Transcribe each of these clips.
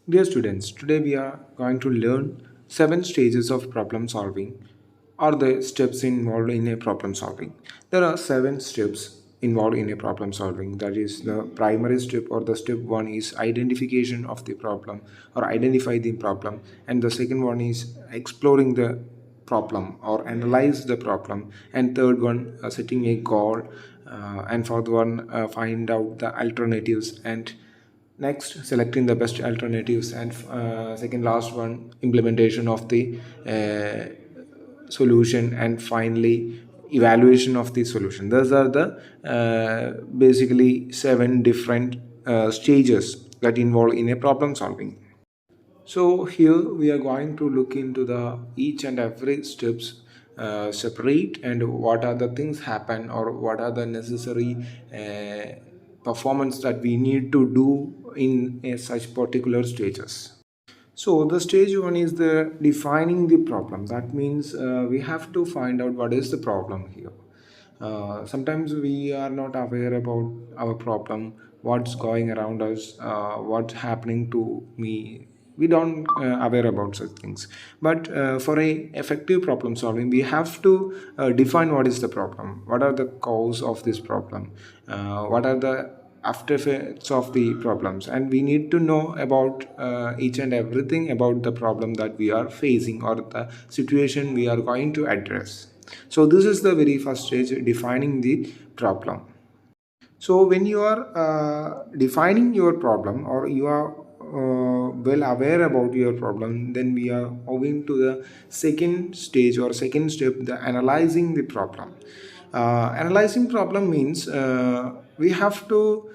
Dear students, today we are going to learn 7 stages of problem solving or the steps involved in a problem solving. There are 7 steps involved in a problem solving. That is the primary step or the step 1 is identification of the problem or identify the problem, and the second one is exploring the problem or analyze the problem, and third one setting a goal, and fourth one find out the alternatives, and next selecting the best alternatives, and second last one implementation of the solution, and finally evaluation of the solution. Those are the basically 7 different stages that involve in a problem solving. So here we are going to look into the each and every steps separate, and what are the things happen or what are the necessary performance that we need to do in such particular stages. So the stage 1 is the defining the problem. That means we have to find out what is the problem here. Sometimes we are not aware about our problem, what's going around us, what's happening to me. We don't aware about such things. But for a effective problem solving, we have to define what is the problem, what are the cause of this problem, what are the after effects of the problems, and we need to know about each and everything about the problem that we are facing or the situation we are going to address. So this is the very first stage, defining the problem. So when you are defining your problem, or you are well aware about your problem, then we are moving to the second stage or second step, the analyzing the problem. Analyzing problem means we have to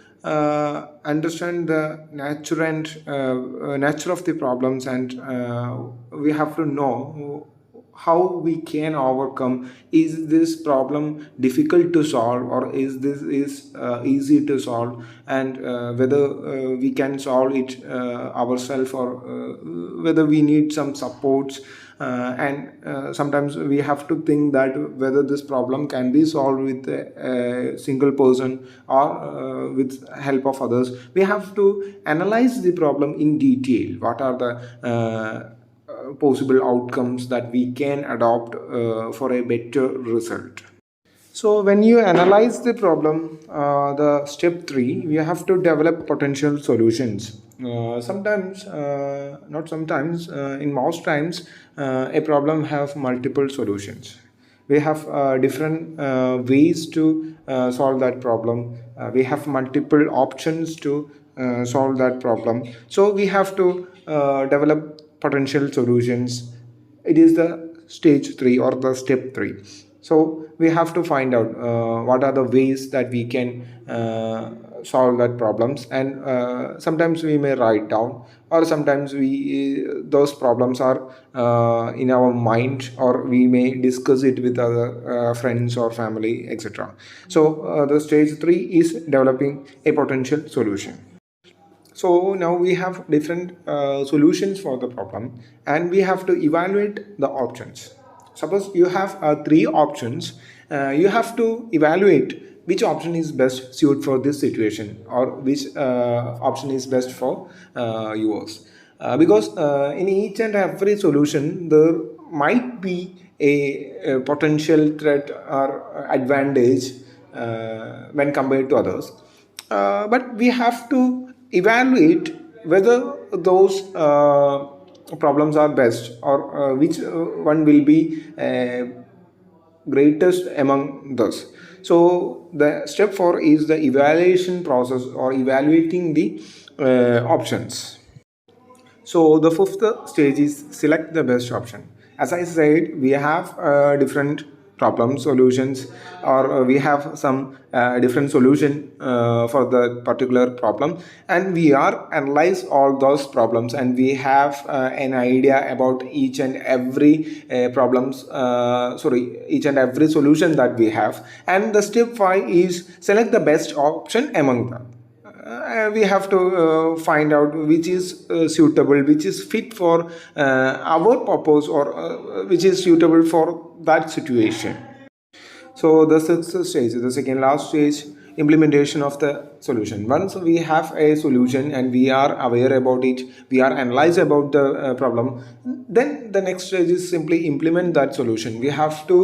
understand the nature of the problems, and we have to know how we can overcome. Is this problem difficult to solve, or is this is easy to solve, and whether we can solve it ourselves, or whether we need some supports, and sometimes we have to think that whether this problem can be solved with a single person or with help of others. We have to analyze the problem in detail. What are the possible outcomes that we can adopt for a better result. So when you analyze the problem, the step 3, we have to develop potential solutions. Sometimes, not sometimes, in most times, a problem have multiple solutions. We have different ways to solve that problem. We have multiple options to solve that problem. So we have to develop potential solutions. It is the stage 3 or the step 3. So we have to find out what are the ways that we can solve that problems, and sometimes we may write down, or sometimes we those problems are in our mind, or we may discuss it with other friends or family, etc. So the stage 3 is developing a potential solution. So now we have different solutions for the problem, and we have to evaluate the options. Suppose you have 3 options, you have to evaluate which option is best suited for this situation, or which option is best for yours. Because in each and every solution there might be a potential threat or advantage when compared to others, but we have to evaluate whether those problems are best, or which one will be greatest among those. So the step 4 is the evaluation process, or evaluating the options. So the fifth stage is select the best option. As I said, we have different problem solutions, or we have some different solution for the particular problem, and we are analyze all those problems, and we have an idea about each and every each and every solution that we have. And the step 5 is select the best option among them. We have to find out which is suitable, which is fit for our purpose, or which is suitable for that situation. So the sixth stage, the second last stage, implementation of the solution. Once we have a solution and we are aware about it, we are analyzed about the problem, then the next stage is simply implement that solution. We have to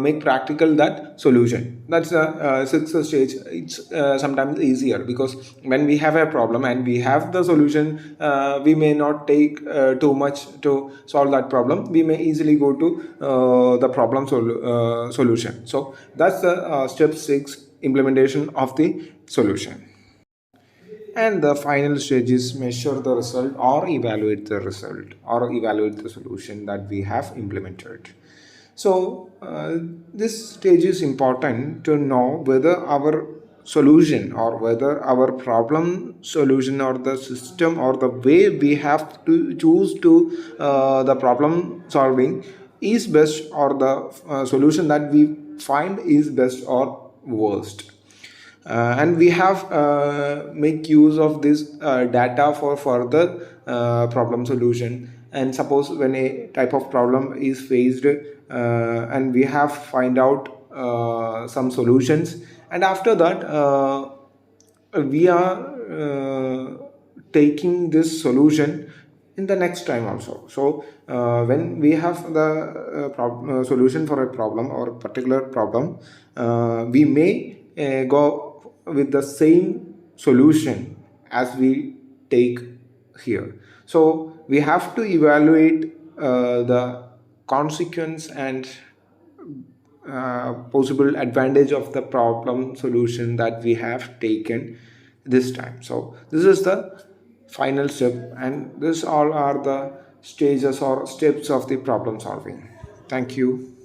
make practical that solution. That's the success stage. It's sometimes easier because when we have a problem and we have the solution, we may not take too much to solve that problem. We may easily go to the solution. So that's the step 6, implementation of the solution. And the final stage is measure the result or evaluate the result or evaluate the solution that we have implemented. So this stage is important to know whether our solution or whether our problem solution or the system or the way we have to choose to the problem solving is best, or the solution that we find is best or worst. And we have make use of this data for further problem solution. And suppose when a type of problem is faced, and we have find out some solutions, and after that we are taking this solution in the next time also. So when we have the solution for a problem or a particular problem, we may go with the same solution as we take here. So we have to evaluate the consequence and possible advantage of the problem solution that we have taken this time. So this is the final step, and this all are the stages or steps of the problem solving. Thank you.